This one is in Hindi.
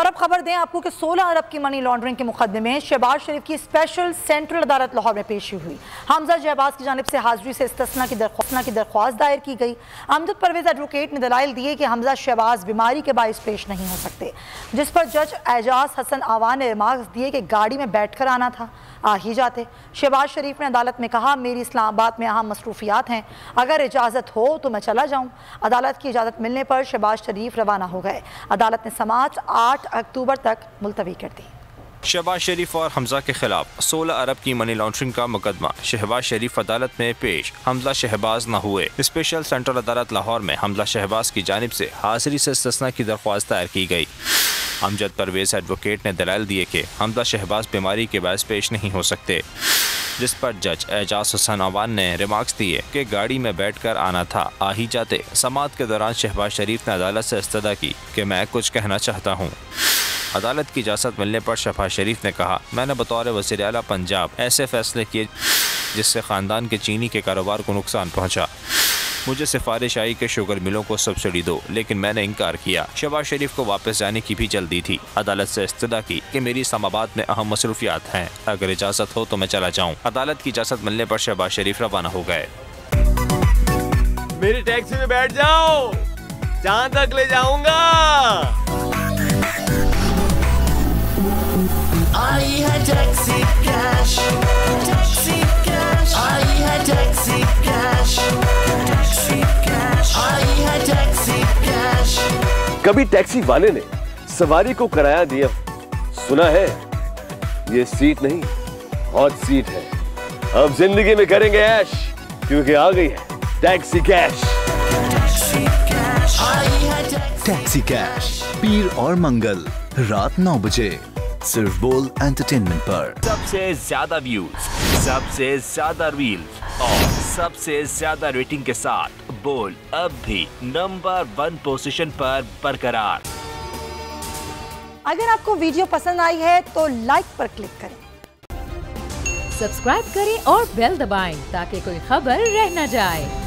और अब खबर दें आपको कि 16 अरब की मनी लॉन्ड्रिंग के मुकदमे में शहबाज शरीफ की स्पेशल सेंट्रल अदालत लाहौर में पेशी हुई। हमजा शहबाज की जानिब से हाजिरी से इस्तिस्ना की दरख्वास्त दायर की गई। अमजद परवेज एडवोकेट ने दलाइल दिए कि हमजा शहबाज बीमारी के बाइस पेश नहीं हो सकते, जिस पर जज एजाज हसन आवान ने रिमार्क्स दिए कि गाड़ी में बैठ कर आना था, आ ही जाते। शहबाज शरीफ ने अदालत में कहा, मेरी इस्लामाबाद में अहम मसरूफियात हैं, अगर इजाज़त हो तो मैं चला जाऊँ। अदालत की इजाज़त मिलने पर शहबाज शरीफ रवाना हो गए। अदालत ने समाअत 8 अक्टूबर तक मुलतवी कर दी। शहबाज शरीफ और हमजा के खिलाफ 16 अरब की मनी लॉन्ड्रिंग का मुकदमा। शहबाज शरीफ अदालत में पेश, हमजा शहबाज न हुए। स्पेशल सेंट्रल अदालत लाहौर में हमजा शहबाज की जानिब से हाजिरी से इस्तिस्ना की दरख्वास्त दायर की गई। अमजद परवेज एडवोकेट ने दलाइल दिए कि हमजा शहबाज बीमारी के बायस पेश नहीं हो सकते, जिस पर जज एजाज हसन आवान ने रिमार्क्स दिए कि गाड़ी में बैठकर आना था, आ ही जाते। समाअत के दौरान शहबाज शरीफ ने अदालत से इस्तदा की कि मैं कुछ कहना चाहता हूँ। अदालत की इजाज़त मिलने पर शहबाज शरीफ ने कहा, मैंने बतौर वज़ीर आला पंजाब ऐसे फैसले किए जिससे ख़ानदान के चीनी के कारोबार को नुकसान पहुँचा। मुझे सिफारिश आई कि शुगर मिलों को सब्सिडी दो, लेकिन मैंने इनकार किया। शहबाज शरीफ को वापस जाने की भी जल्दी थी। अदालत से इस्तदा की कि मेरी इस्लामाबाद में अहम मसरूफियात हैं, अगर इजाज़त हो तो मैं चला जाऊँ। अदालत की इजाज़त मिलने पर शहबाज शरीफ रवाना हो गए। मेरी टैक्सी में बैठ जाओ, जहाँ तक ले जाऊंगा। आई है टैक्सी कैश, टैक्सी कैश, आई है टैक्सी कैश, टैक्सी कैश, आई है टैक्सी कैश। कभी टैक्सी वाले ने सवारी को किराया दिया, सुना है ये सीट नहीं हॉट सीट है। अब जिंदगी में करेंगे ऐश, क्योंकि आ गई है टैक्सी कैश। टैक्सी कैश, आई है टैक्सी कैश, पीर और मंगल रात 9 बजे सिर्फ बोल एंटरटेनमेंट पर। सबसे ज्यादा व्यूज, सबसे ज्यादा रील्स और सबसे ज्यादा रेटिंग के साथ बोल अब भी नंबर 1 पोजीशन पर बरकरार। अगर आपको वीडियो पसंद आई है तो लाइक पर क्लिक करें, सब्सक्राइब करें और बेल दबाएं ताकि कोई खबर रह न जाए।